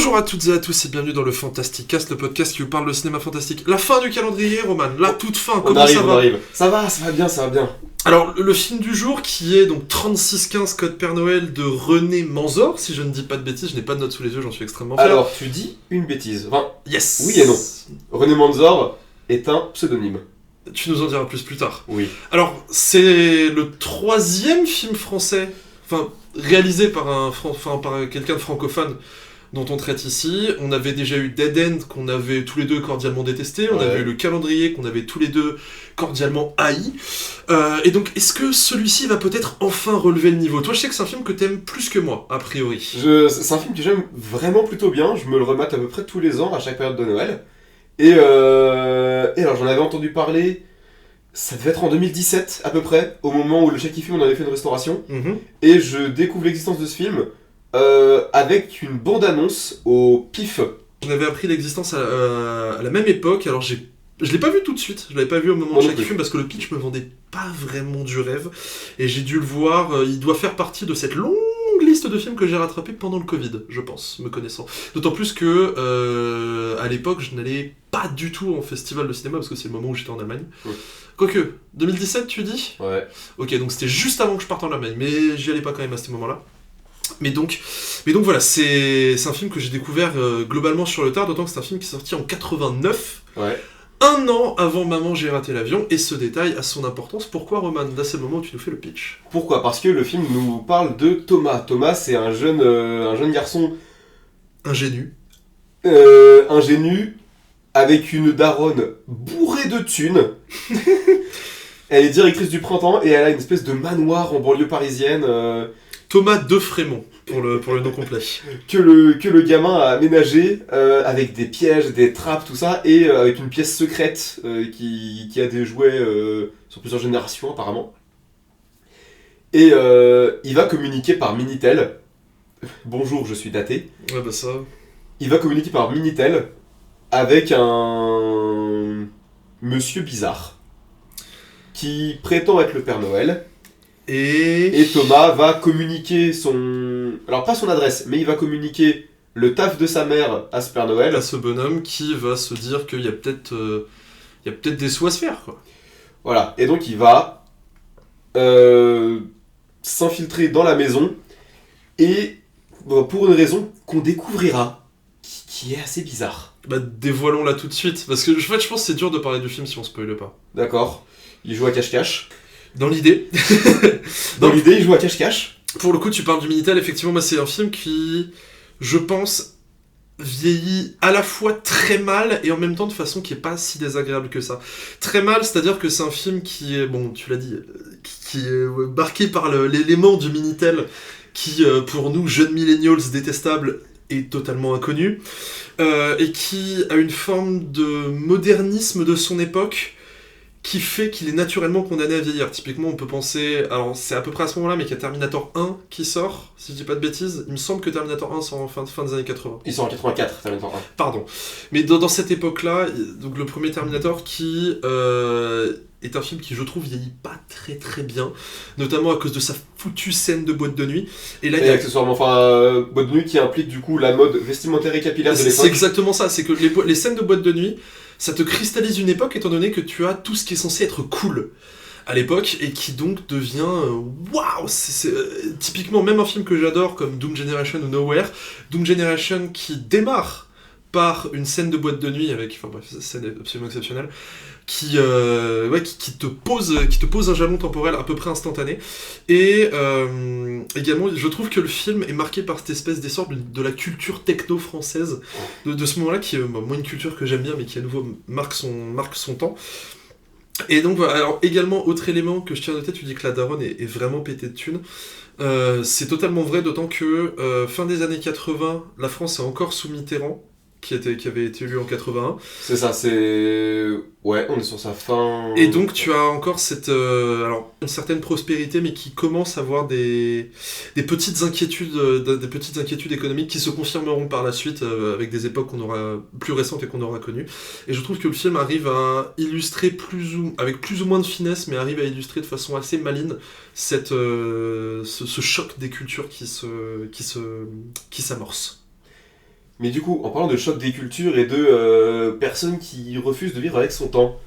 Bonjour à toutes et à tous et bienvenue dans le Fantastic Cast, le podcast qui vous parle de cinéma fantastique. La fin du calendrier, Roman, la toute fin, comment ça va ? On arrive. Ça va bien. Alors, le film du jour qui est donc 3615 Code Père Noël de René Manzor, si je ne dis pas de bêtises, je n'ai pas de notes sous les yeux, j'en suis extrêmement fier. Alors, tu dis une bêtise. Enfin, yes. Oui et non. René Manzor est un pseudonyme. Tu nous en diras plus tard. Oui. Alors, c'est le troisième film français, réalisé par quelqu'un de francophone, dont on traite ici. On avait déjà eu Dead End, qu'on avait tous les deux cordialement détesté. On avait eu le calendrier, qu'on avait tous les deux cordialement haï. Et donc, est-ce que celui-ci va peut-être enfin relever le niveau ? Toi, je sais que c'est un film que t'aimes plus que moi, a priori. C'est un film que j'aime vraiment plutôt bien. Je me le remate à peu près tous les ans, à chaque période de Noël. Et alors, j'en avais entendu parler... Ça devait être en 2017, à peu près, au moment où le Shaky Film, on avait fait une restauration. Mm-hmm. Et je découvre l'existence de ce film avec une bande-annonce au pif. J'en avais appris l'existence à la même époque, alors je l'ai pas vu tout de suite, je l'avais pas vu au moment de Shaky Film parce que le pitch me vendait pas vraiment du rêve. Et j'ai dû le voir, il doit faire partie de cette longue liste de films que j'ai rattrapé pendant le Covid, je pense, me connaissant. D'autant plus que, à l'époque, je n'allais pas du tout en festival de cinéma parce que c'est le moment où j'étais en Allemagne. Ouais. Quoique, 2017 tu dis ? Ouais. Ok, donc c'était juste avant que je parte en Allemagne, mais j'y allais pas quand même à ce moment-là. Mais donc voilà, c'est un film que j'ai découvert globalement sur le tard, d'autant que c'est un film qui est sorti en 89, Ouais. un an avant Maman j'ai raté l'avion, et ce détail a son importance. Pourquoi, Roman ? Là c'est le moment où tu nous fais le pitch. Pourquoi ? Parce que le film nous parle de Thomas. Thomas, c'est un jeune garçon... Ingénu. Ingénu, avec une daronne bourrée de thunes. Elle est directrice du printemps et elle a une espèce de manoir en banlieue parisienne Thomas de Frémont, pour le nom complet. que le gamin a aménagé avec des pièges, des trappes, tout ça, et avec une pièce secrète qui a des jouets sur plusieurs générations apparemment. Et il va communiquer par Minitel. Bonjour, je suis daté. Ouais bah ça... Il va communiquer par Minitel avec un monsieur bizarre qui prétend être le Père Noël. Et Thomas va communiquer alors pas son adresse, mais il va communiquer le taf de sa mère à ce Père Noël. À ce bonhomme qui va se dire qu'il y a peut-être des sous à se faire, quoi. Voilà, et donc il va s'infiltrer dans la maison, et pour une raison qu'on découvrira, qui est assez bizarre. Bah dévoilons-la tout de suite, parce que je pense que c'est dur de parler du film si on spoile pas. D'accord, il joue à cache-cache. Dans l'idée. Il joue à cache-cache. Pour le coup, tu parles du Minitel, effectivement, moi c'est un film qui, je pense, vieillit à la fois très mal et en même temps de façon qui est pas si désagréable que ça. Très mal, c'est-à-dire que c'est un film qui est, bon, tu l'as dit, qui est marqué par l'élément du Minitel qui, pour nous, jeunes millennials détestables, est totalement inconnu, et qui a une forme de modernisme de son époque qui fait qu'il est naturellement condamné à vieillir. Typiquement, on peut penser... Alors, c'est à peu près à ce moment-là, mais qu'il y a Terminator 1 qui sort, si je dis pas de bêtises. Il me semble que Terminator 1 sort en fin des années 80. Il sort en 84, Terminator 1. Pardon. Mais dans cette époque-là, donc le premier Terminator qui est un film qui, je trouve, vieillit pas très très bien, notamment à cause de sa foutue scène de boîte de nuit. Et là, accessoirement, boîte de nuit qui implique du coup la mode vestimentaire et capillaire de l'époque. C'est exactement ça, c'est que les scènes de boîte de nuit, ça te cristallise une époque étant donné que tu as tout ce qui est censé être cool à l'époque et qui donc devient waouh, c'est typiquement même un film que j'adore comme Doom Generation ou Nowhere. Doom Generation qui démarre par une scène de boîte de nuit avec, cette scène est absolument exceptionnelle, qui te pose un jalon temporel à peu près instantané. Et également, je trouve que le film est marqué par cette espèce d'essor de la culture techno française, de ce moment-là, qui est moi une culture que j'aime bien, mais qui à nouveau marque son temps. Et donc voilà, alors également, autre élément que je tiens à noter, tu dis que la daronne est vraiment pétée de thunes. C'est totalement vrai, d'autant que fin des années 80, la France est encore sous Mitterrand, qui avait été élu en 81. C'est ça, ouais, on est sur sa fin... Et donc tu as encore une certaine prospérité, mais qui commence à avoir des petites inquiétudes économiques qui se confirmeront par la suite avec des époques plus récentes et qu'on aura connues. Et je trouve que le film arrive à illustrer avec plus ou moins de finesse, mais arrive à illustrer de façon assez maligne ce choc des cultures qui s'amorce. Mais du coup, en parlant de choc des cultures et de personnes qui refusent de vivre avec son temps,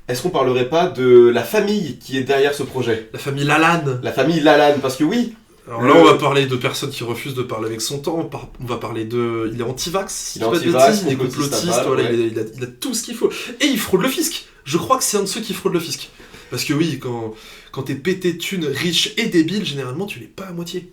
est-ce qu'on parlerait pas de la famille qui est derrière ce projet ? La famille Lalanne. La famille Lalanne, parce que oui. Alors là, on va parler de personnes qui refusent de parler avec son temps. On va parler de. Il est anti-vax, si Il je est dis pas de anti-vax, bêtises, il est complotiste, voilà, ouais. il a tout ce qu'il faut. Et il fraude le fisc. Je crois que c'est un de ceux qui fraude le fisc. Parce que oui, quand t'es pété de thunes, riche et débile, généralement tu l'es pas à moitié.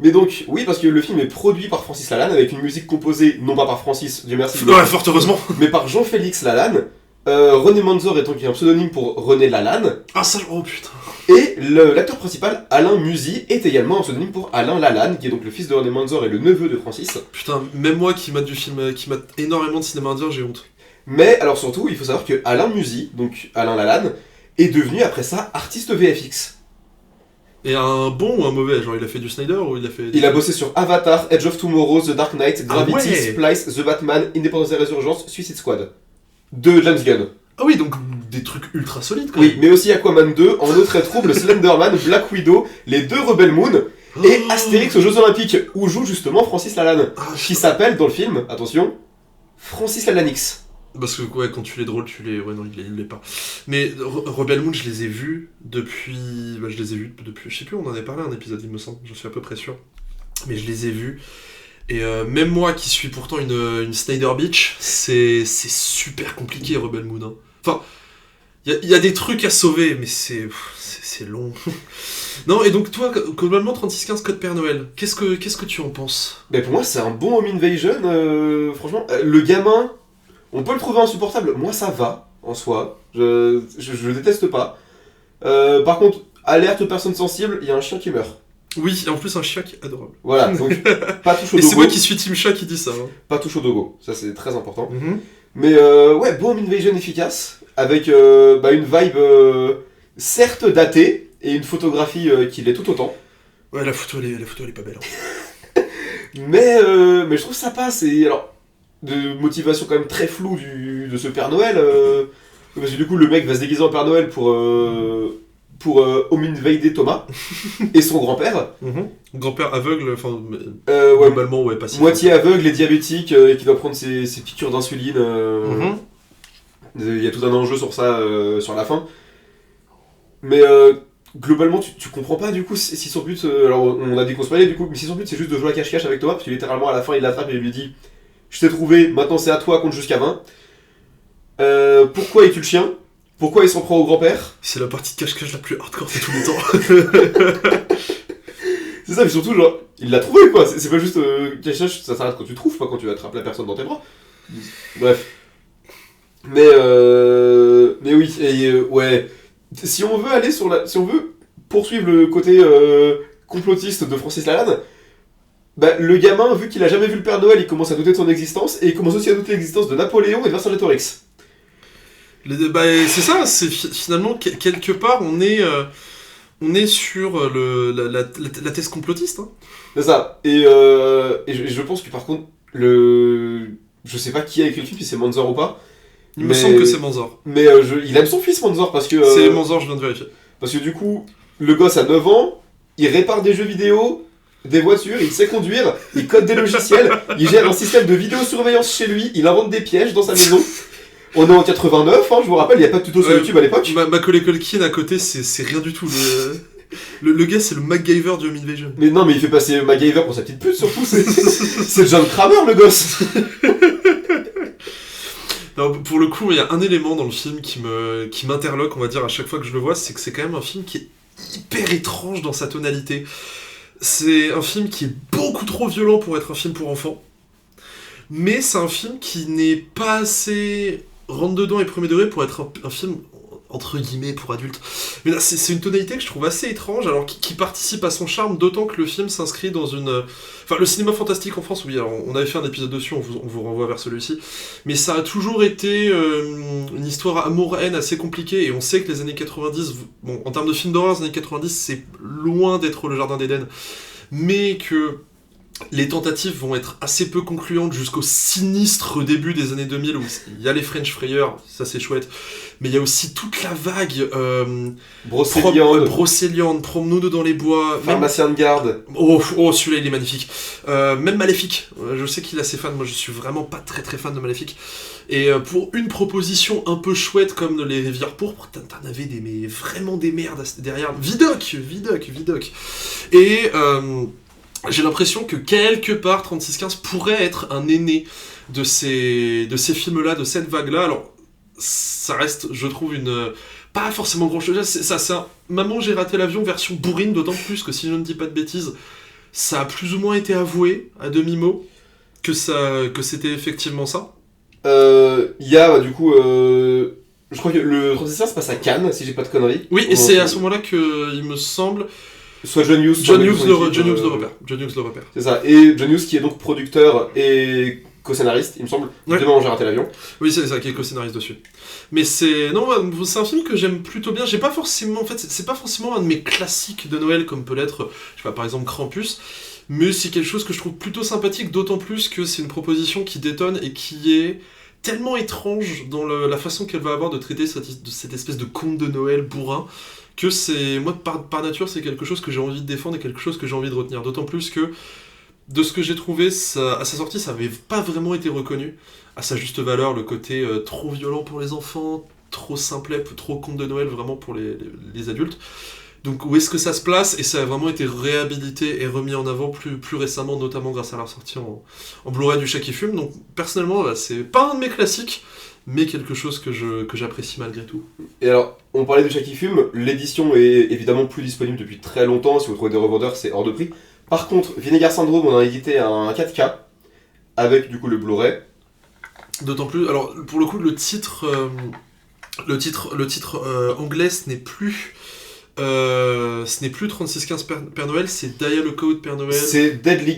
Mais donc, oui, parce que le film est produit par Francis Lalanne avec une musique composée, non pas par Francis, Dieu merci, Ouais, fort heureusement. mais par Jean-Félix Lalanne. René Manzor étant un pseudonyme pour René Lalanne. Ah ça, oh putain. Et l'acteur principal, Alain Musy, est également un pseudonyme pour Alain Lalanne, qui est donc le fils de René Manzor et le neveu de Francis. Putain, même moi qui mate du film, qui mate énormément de cinéma indien, j'ai honte. Mais alors surtout, il faut savoir que Alain Musy, donc Alain Lalanne, est devenu après ça artiste VFX. Et un bon ou un mauvais? Genre il a fait du Snyder ou il a fait... Il a bossé sur Avatar, Edge of Tomorrow, The Dark Knight, Gravity, ouais. Splice, The Batman, Independence et Résurgence, Suicide Squad. De James Gunn. Ah oui, donc des trucs ultra solides quand Oui, même. mais aussi Aquaman 2, En eau très trouble, Slenderman, Black Widow, les deux Rebel Moon, et Astérix aux Jeux Olympiques, où joue justement Francis Lalanne, qui s'appelle dans le film, attention, Francis Lalanix. Parce que ouais, quand tu l'es drôle, tu l'es... Ouais non, il l'est pas. Mais Rebel Moon, je les ai vus depuis... Bah, je les ai vus depuis... Je sais plus, on en avait parlé un épisode, il me semble, je suis à peu près sûr. Mais je les ai vus. Et même moi, qui suis pourtant une Snyder Bitch, c'est super compliqué, Rebel Moon. Hein. Enfin, il y a des trucs à sauver, mais c'est long. Non, et donc toi, globalement, 3615 Code Père Noël, qu'est-ce que tu en penses? Mais pour moi, c'est un bon home invasion, franchement. Le gamin, on peut le trouver insupportable, moi ça va, en soi. Je le déteste pas. Par contre, alerte aux personnes sensibles, il y a un chien qui meurt. Oui, et en plus un chien qui est adorable. Voilà, donc pas touche au Et dogo. c'est moi qui suis Team Chat qui dit ça. Hein. Pas touche au dogo, ça c'est très important. Mm-hmm. Mais ouais, bon home invasion efficace, avec une vibe certes datée, et une photographie qui l'est tout autant. Ouais, la photo elle est pas belle. Hein. mais je trouve ça passe, et alors, de motivation quand même très floue de ce Père Noël, parce que du coup le mec va se déguiser en Père Noël pour home invader Thomas et son grand-père. Mm-hmm. Grand-père aveugle, enfin, Ouais, globalement, ouais, pas si. moitié aveugle et diabétique, et qui doit prendre ses piqûres d'insuline. Mm-hmm. Il y a tout un enjeu sur ça sur la fin. Mais globalement, tu comprends pas du coup si son but. Alors on a dit qu'on se parlait du coup, mais si son but c'est juste de jouer à cache-cache avec Thomas, parce que littéralement à la fin il l'attrape et il lui dit: je t'ai trouvé, maintenant c'est à toi, compte jusqu'à 20. Pourquoi es-tu le chien? Pourquoi il s'en prend au grand-père? C'est la partie de cache-cache la plus hardcore de tous les temps. C'est ça, mais surtout, genre, il l'a trouvé quoi. C'est pas juste cache-cache, ça s'arrête quand tu trouves, pas quand tu attrapes la personne dans tes bras. Bref. Mais oui, et ouais. Si on veut aller si on veut poursuivre le côté complotiste de Francis Lalanne, bah, le gamin, vu qu'il a jamais vu le Père Noël, il commence à douter de son existence, et il commence aussi à douter de l'existence de Napoléon et de Vercingétorix. C'est ça, c'est finalement quelque part on est sur la thèse complotiste. Hein. C'est ça. Et je pense que par contre, je sais pas qui a écrit le film, si c'est Manzor ou pas. Il me semble que c'est Manzor. Mais il aime son fils Manzor parce que... C'est Manzor, je viens de vérifier. Parce que du coup, le gosse a 9 ans, il répare des jeux vidéo, des voitures, il sait conduire, il code des logiciels, il gère un système de vidéosurveillance chez lui, il invente des pièges dans sa maison. On est en 89, hein, je vous rappelle, il n'y a pas de tuto sur YouTube à l'époque. Macaulay Culkin à côté, c'est rien du tout. Le gars, c'est le MacGyver du Home Invasion. Mais non, mais il fait passer MacGyver pour sa petite pute, surtout. C'est John Kramer, le gosse. Non, pour le coup, il y a un élément dans le film qui m'interloque, on va dire, à chaque fois que je le vois, c'est que c'est quand même un film qui est hyper étrange dans sa tonalité. C'est un film qui est beaucoup trop violent pour être un film pour enfants. Mais c'est un film qui n'est pas assez rentre-dedans et premier degré pour être un film entre guillemets pour adultes. Mais là, c'est une tonalité que je trouve assez étrange, alors qui participe à son charme, d'autant que le film s'inscrit dans une... Enfin, le cinéma fantastique en France, oui, alors on avait fait un épisode dessus, on vous renvoie vers celui-ci, mais ça a toujours été une histoire amour-haine assez compliquée, et on sait que les années 90, bon, en termes de films d'horreur, les années 90, c'est loin d'être le Jardin d'Éden, mais que Les tentatives vont être assez peu concluantes jusqu'au sinistre début des années 2000 où il y a les French Frayeurs, ça c'est chouette, mais il y a aussi toute la vague Brocéliande, Promenade dans les bois, Pharmacien de garde. Oh, celui-là il est magnifique. Même Maléfique, je sais qu'il a ses fans, moi je suis vraiment pas très très fan de Maléfique. Et pour une proposition un peu chouette comme les Rivières Pourpres, t'en avais vraiment des merdes derrière. Vidoc. Et j'ai l'impression que quelque part 3615 pourrait être un aîné de ces films-là, de cette vague-là. Alors, ça reste, je trouve, pas forcément grand-chose. C'est un Maman, j'ai raté l'avion version bourrine, d'autant plus que si je ne dis pas de bêtises, ça a plus ou moins été avoué à demi-mot que c'était effectivement ça. Il y a du coup, je crois que le 3615 passe à Cannes, si j'ai pas de conneries. Oui, et c'est à ce moment-là que, il me semble... Soit John Hughes le repère. C'est ça, et John Hughes qui est donc producteur et co-scénariste, il me semble, de Maman, j'ai raté l'avion. Oui, c'est ça, qui est co-scénariste dessus. Mais c'est un film que j'aime plutôt bien. J'ai pas forcément, en fait, c'est pas forcément un de mes classiques de Noël comme peut l'être, je sais pas, par exemple Krampus, mais c'est quelque chose que je trouve plutôt sympathique, d'autant plus que c'est une proposition qui détonne et qui est tellement étrange dans la façon qu'elle va avoir de traiter cette espèce de conte de Noël bourrin, que c'est, moi, par nature, c'est quelque chose que j'ai envie de défendre et quelque chose que j'ai envie de retenir. D'autant plus que, de ce que j'ai trouvé, à sa sortie, ça avait pas vraiment été reconnu à sa juste valeur, le côté trop violent pour les enfants, trop simplet, trop conte de Noël vraiment pour les adultes. Donc où est-ce que ça se place ? Et ça a vraiment été réhabilité et remis en avant plus récemment, notamment grâce à la sortie en Blu-ray du Chat qui fume. Donc personnellement, c'est pas un de mes classiques, mais quelque chose que j'apprécie malgré tout. Et alors, on parlait du Chat qui fume, l'édition est évidemment plus disponible depuis très longtemps, si vous trouvez des revendeurs, c'est hors de prix. Par contre, Vinegar Syndrome, on a édité un 4K, avec du coup le Blu-ray. D'autant plus, alors pour le coup, le titre anglais, ce n'est plus 3615 Père Noël, c'est Dial Code Père Noël. C'est Deadly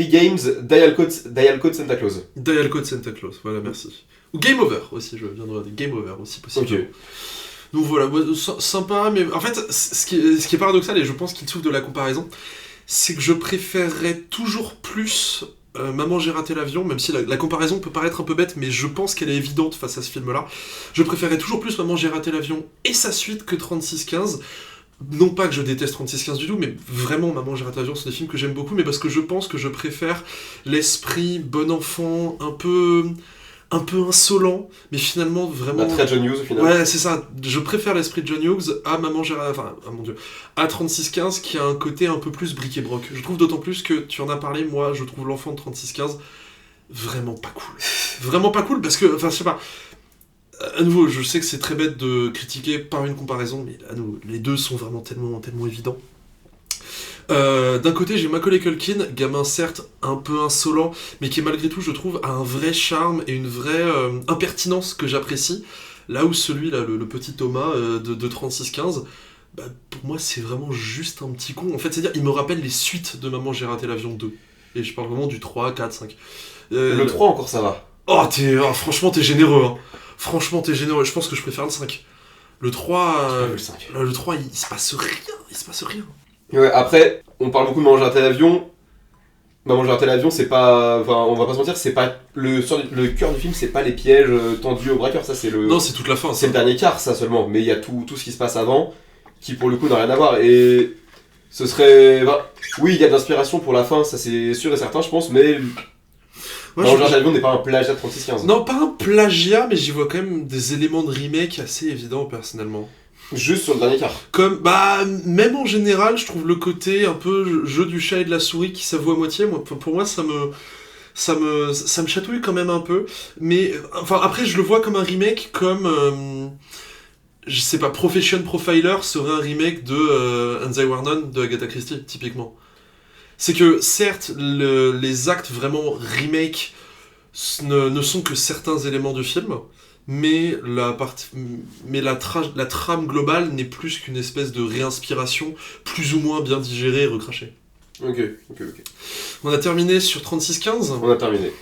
Games, Dial Code Santa Claus. Dial Code Santa Claus, voilà, merci. Ou Game Over aussi, je viens de regarder. Game Over aussi, possible. Ok. Donc voilà, sympa, mais en fait, ce qui est paradoxal, et je pense qu'il souffre de la comparaison, c'est que je préférerais toujours plus Maman, j'ai raté l'avion, même si la comparaison peut paraître un peu bête, mais je pense qu'elle est évidente face à ce film-là. Je préférerais toujours plus Maman, j'ai raté l'avion et sa suite que 3615. Non pas que je déteste 3615 du tout, mais vraiment Maman, j'ai raté l'avion, c'est des films que j'aime beaucoup, mais parce que je pense que je préfère l'esprit bon enfant, un peu insolent, mais finalement vraiment... Très John Hughes au final. Ouais, c'est ça. Je préfère l'esprit de John Hughes à à 3615 qui a un côté un peu plus bric-et-broc. Je trouve d'autant plus que, tu en as parlé, moi je trouve l'enfant de 3615 vraiment pas cool. Vraiment pas cool parce que, enfin je sais pas, à nouveau, je sais que c'est très bête de critiquer par une comparaison, mais à nouveau, les deux sont vraiment tellement évidents. D'un côté, j'ai Macaulay Culkin, gamin certes un peu insolent, mais qui malgré tout, je trouve, a un vrai charme et une vraie impertinence que j'apprécie. Là où celui-là, le petit Thomas de 3615, bah, pour moi, c'est vraiment juste un petit con. En fait, c'est-à-dire, il me rappelle les suites de Maman, j'ai raté l'avion 2. Et je parle vraiment du 3, 4, 5. Le 3 encore, ça va. Franchement, t'es généreux. Hein. Franchement, t'es généreux. Je pense que je préfère le 5. Le 3, le 3 il se passe rien. Ouais, après, on parle beaucoup de Maman, j'ai raté l'avion. Maman, j'ai raté l'avion, c'est pas... Enfin, on va pas se mentir, c'est pas... Le cœur du film, c'est pas les pièges tendus au braqueur, ça c'est le... Non, c'est toute la fin. C'est le dernier quart, ça seulement. Mais il y a tout ce qui se passe avant, qui pour le coup n'a rien à voir. Et ce serait... Enfin, oui, il y a de l'inspiration pour la fin, ça c'est sûr et certain, je pense, mais... Maman, j'ai raté l'avion n'est pas un plagiat de 3615. Non, pas un plagiat, mais j'y vois quand même des éléments de remake assez évidents, personnellement. Juste sur le dernier quart. Comme, même en général, je trouve le côté un peu jeu du chat et de la souris qui s'avoue à moitié, pour moi, ça me chatouille quand même un peu. Mais, enfin, après, je le vois comme un remake, comme, je sais pas, Profession Profiler serait un remake de And They Were None de Agatha Christie, typiquement. C'est que, certes, les actes vraiment remake ne sont que certains éléments du film, mais la trame globale n'est plus qu'une espèce de réinspiration plus ou moins bien digérée et recrachée. Ok. On a terminé sur 3615 ? On a terminé.